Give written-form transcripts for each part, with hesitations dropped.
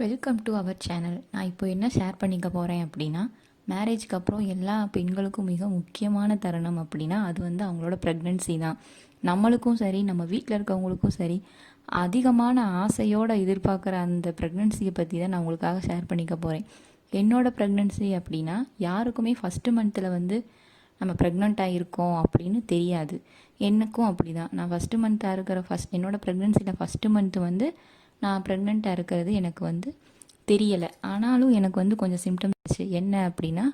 Welcome to our channel. நான் இப்போ என்ன ஷேர் பண்ணிக்க போகிறேன் அப்படின்னா, மேரேஜ்க்கு அப்புறம் எல்லா பெண்களுக்கும் மிக முக்கியமான தருணம் அப்படின்னா அது அவங்களோட ப்ரெக்னென்சி தான். நம்மளுக்கும் சரி, நம்ம வீட்டில் இருக்கவங்களுக்கும் சரி, அதிகமான ஆசையோடு எதிர்பார்க்குற அந்த ப்ரெக்னென்சியை பற்றி தான் நான் உங்களுக்காக ஷேர் பண்ணிக்க போகிறேன். என்னோடய ப்ரெக்னென்சி அப்படின்னா, யாருக்குமே ஃபஸ்ட்டு மந்தில் நம்ம ப்ரெக்னெண்ட்டாக இருக்கோம் அப்படின்னு தெரியாது. எனக்கும் அப்படி தான். நான் ஃபஸ்ட்டு மந்த்தாக இருக்கிற என்னோடய ப்ரெக்னென்சியில் ஃபஸ்ட்டு மந்த்து நான் ப்ரெக்னெண்ட்டாக இருக்கிறது எனக்கு தெரியலை. ஆனாலும் எனக்கு கொஞ்சம் சிம்டம்ஸ் இருந்துச்சு. என்ன அப்படின்னா,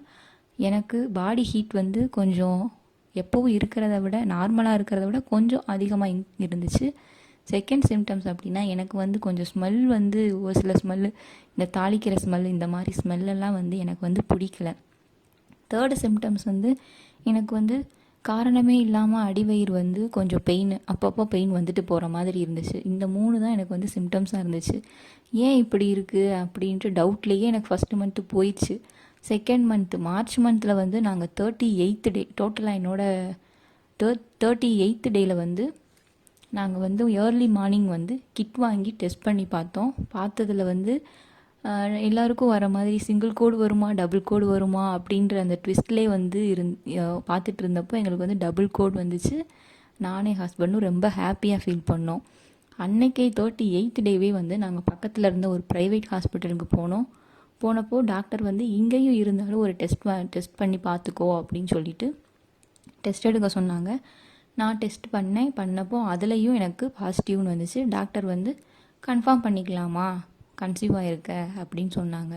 எனக்கு பாடி ஹீட் கொஞ்சம் எப்போவும் இருக்கிறத விட, நார்மலாக இருக்கிறத விட கொஞ்சம் அதிகமாக இருந்துச்சு. செகண்ட் சிம்டம்ஸ் அப்படின்னா, எனக்கு கொஞ்சம் ஸ்மெல் ஒரு சில ஸ்மெல்லு, இந்த தாளிக்கிற ஸ்மெல், இந்த மாதிரி ஸ்மெல்லெல்லாம் எனக்கு பிடிக்கல. தேர்டு சிம்டம்ஸ் எனக்கு காரணமே இல்லாமல் அடிவயிறு கொஞ்சம் பெயின், அப்பப்போ பெயின் வந்துட்டு போகிற மாதிரி இருந்துச்சு. இந்த 3 தான் எனக்கு சிம்டம்ஸாக இருந்துச்சு. ஏன் இப்படி இருக்குது அப்படின்ட்டு டவுட்லேயே எனக்கு ஃபஸ்ட்டு மந்த்து போயிடுச்சு. செகண்ட் மந்த்து மார்ச் மந்தில் நாங்கள் 38th டே டோட்டலாக என்னோட 38th டேயில் நாங்கள் ஏர்லி மார்னிங் கிட் வாங்கி டெஸ்ட் பண்ணி பார்த்தோம். பார்த்ததில் எல்லாருக்கும் வர மாதிரி சிங்கிள் கோடு வருமா, டபுள் கோடு வருமா அப்படின்ற அந்த ட்விஸ்ட்லேயே பார்த்துட்டு இருந்தப்போ எங்களுக்கு டபுள் கோட் வந்துச்சு. நானே ஹஸ்பண்டும் ரொம்ப ஹாப்பியாக ஃபீல் பண்ணோம். அன்னைக்கே 38th டேவே நாங்கள் பக்கத்தில் இருந்த ஒரு ப்ரைவேட் ஹாஸ்பிட்டலுக்கு போனப்போ டாக்டர் இங்கேயும் இருந்தாலும் ஒரு டெஸ்ட் பண்ணி பார்த்துக்கோ அப்படின்னு சொல்லிட்டு டெஸ்ட் எடுக்க சொன்னாங்க. நான் டெஸ்ட் பண்ணப்போ அதுலேயும் எனக்கு பாசிட்டிவ்னு வந்துச்சு. டாக்டர் கன்ஃபார்ம் பண்ணிக்கலாமா, கன்சீவ் ஆகிருக்க அப்படின்னு சொன்னாங்க.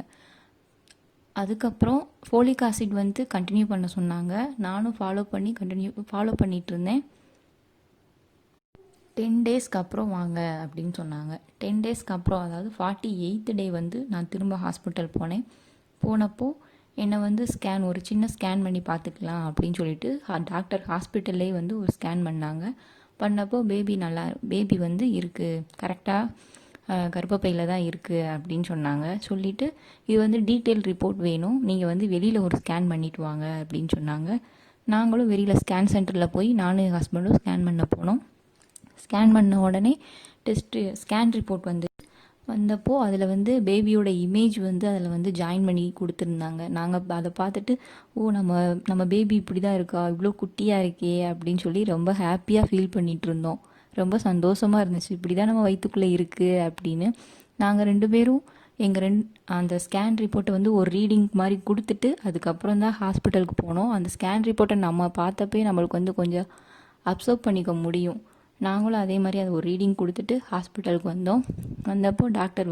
அதுக்கப்புறம் ஃபோலிக் ஆசிட் கண்டினியூ பண்ண சொன்னாங்க. நானும் ஃபாலோ பண்ணிகிட்டு இருந்தேன். 10 டேஸ்க்கு அப்புறம் வாங்க அப்படின்னு சொன்னாங்க. 10 டேஸ்க்கு அப்புறம், அதாவது 48th டே நான் திரும்ப ஹாஸ்பிட்டல் போனப்போ என்னை ஒரு சின்ன ஸ்கேன் பண்ணி பார்த்துக்கலாம் அப்படின்னு சொல்லிட்டு டாக்டர் ஹாஸ்பிட்டல்லே ஒரு ஸ்கேன் பண்ணப்போ பேபி இருக்குது, கரெக்டாக கர்ப்பப்பையில் தான் இருக்குது அப்படின்னு சொன்னாங்க. சொல்லிவிட்டு இது டீட்டெயில் ரிப்போர்ட் வேணும், நீங்கள் வெளியில் ஒரு ஸ்கேன் பண்ணிவிட்டு வாங்க அப்படின்னு சொன்னாங்க. நாங்களும் வெளியில் ஸ்கேன் சென்டரில் போய் நானும் என் ஹஸ்பண்டும் ஸ்கேன் பண்ண போனோம். ஸ்கேன் பண்ண உடனே ஸ்கேன் ரிப்போர்ட் வந்தப்போ அதில் பேபியோட இமேஜ் அதில் ஜாயின் பண்ணி கொடுத்துருந்தாங்க. நாங்கள் அதை பார்த்துட்டு, ஓ நம்ம பேபி இப்படி தான் இருக்கா, இவ்வளோ குட்டியாக இருக்கே அப்படின்னு சொல்லி ரொம்ப ஹாப்பியாக ஃபீல் பண்ணிகிட்டு இருந்தோம். ரொம்ப சந்தோஷமாக இருந்துச்சு, இப்படி தான் நம்ம வயிற்றுக்குள்ளே இருக்குது அப்படின்னு. நாங்கள் 2 பேரும் அந்த ஸ்கேன் ரிப்போர்ட்டை ஒரு ரீடிங் மாதிரி கொடுத்துட்டு அதுக்கப்புறம் தான் ஹாஸ்பிட்டலுக்கு போனோம். அந்த ஸ்கேன் ரிப்போர்ட்டை நம்ம பார்த்தப்பே நம்மளுக்கு கொஞ்சம் அப்சர்வ் பண்ணிக்க முடியும். நாங்களும் அதே மாதிரி அதை ஒரு ரீடிங் கொடுத்துட்டு ஹாஸ்பிட்டலுக்கு வந்தப்போ டாக்டர்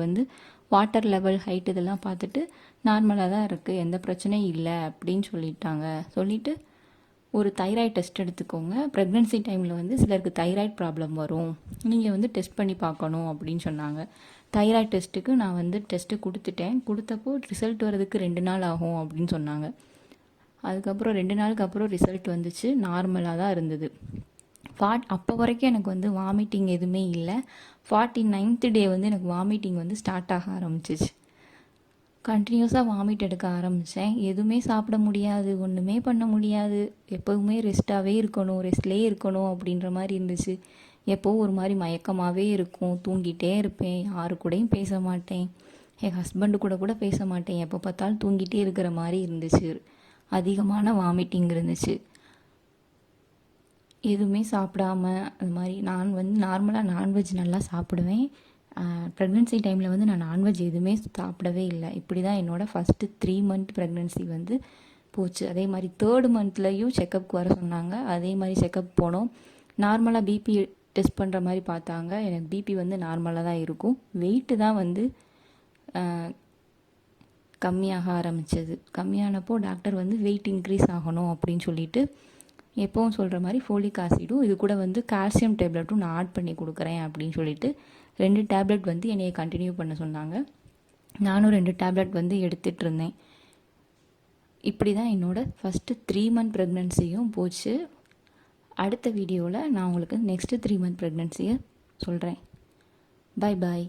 வாட்டர் லெவல், ஹைட் இதெல்லாம் பார்த்துட்டு நார்மலாக தான் இருக்குது, எந்த பிரச்சனையும் இல்லை அப்படின்னு சொல்லிட்டு ஒரு தைராய்டு டெஸ்ட் எடுத்துக்கோங்க, ப்ரெக்னென்சி டைமில் சிலருக்கு தைராய்டு ப்ராப்ளம் வரும், நீங்கள் டெஸ்ட் பண்ணி பார்க்கணும் அப்படின்னு சொன்னாங்க. தைராய்டு டெஸ்ட்டுக்கு நான் டெஸ்ட்டு கொடுத்தப்போ ரிசல்ட் வரதுக்கு 2 நாள் ஆகும் அப்படின்னு சொன்னாங்க. அதுக்கப்புறம் 2 நாளுக்கு அப்புறம் ரிசல்ட் வந்துச்சு, நார்மலாக தான் இருந்தது. அப்போ வரைக்கும் எனக்கு வாமிட்டிங் எதுவுமே இல்லை. 49th டே எனக்கு வாமிட்டிங் ஸ்டார்ட் ஆக ஆரம்பிச்சிச்சு. கண்டினியூஸாக வாமிட் எடுக்க ஆரம்பித்தேன். எதுவுமே சாப்பிட முடியாது, ஒன்றுமே பண்ண முடியாது, எப்போவுமே ரெஸ்ட்டாகவே இருக்கணும், ரெஸ்ட்லேயே இருக்கணும் அப்படின்ற மாதிரி இருந்துச்சு. எப்போவும் ஒரு மாதிரி மயக்கமாகவே இருக்கும், தூங்கிட்டே இருப்பேன், யாரு கூடயும் பேச மாட்டேன், என் ஹஸ்பண்டு கூட பேச மாட்டேன், எப்போ பார்த்தாலும் தூங்கிட்டே இருக்கிற மாதிரி இருந்துச்சு. அதிகமான வாமிட்டிங் இருந்துச்சு. எதுவுமே சாப்பிடாம அது மாதிரி நான் நார்மலாக நான்வெஜ் நல்லா சாப்பிடுவேன். ப்ரெக்னென்சி டைமில் நான் நான்வெஜ் எதுவுமே சாப்பிடவே இல்லை. இப்படி தான் என்னோடய ஃபஸ்ட்டு 3 மந்த் ப்ரெக்னென்சி போச்சு. அதே மாதிரி 3rd மந்த்லேயும் செக்கப்புக்கு வர சொன்னாங்க. அதே மாதிரி செக்கப் போனோம். நார்மலாக பிபி டெஸ்ட் பண்ணுற மாதிரி பார்த்தாங்க. எனக்கு பிபி நார்மலாக தான் இருக்கும். வெயிட்டு தான் கம்மியாக ஆரம்பித்தது. கம்மியானப்போ டாக்டர் வெயிட் இன்க்ரீஸ் ஆகணும் அப்படின்னு சொல்லிட்டு எப்போவும் சொல்கிற மாதிரி ஃபோலிக் ஆசிடும் இது கூட கால்சியம் டேப்லெட்டும் நான் ஆட் பண்ணி கொடுக்குறேன் அப்படின்னு சொல்லிட்டு 2 டேப்லெட் என்னையை கண்டினியூ பண்ண சொன்னாங்க. நானும் 2 டேப்லெட் எடுத்துகிட்டு இருந்தேன். இப்படி தான் என்னோடய ஃபஸ்ட்டு 3 மந்த் ப்ரெக்னென்சியும் போச்சு. அடுத்த வீடியோவில் நான் உங்களுக்கு நெக்ஸ்ட்டு 3 மந்த் ப்ரெக்னென்சியை சொல்கிறேன். பாய் பாய்.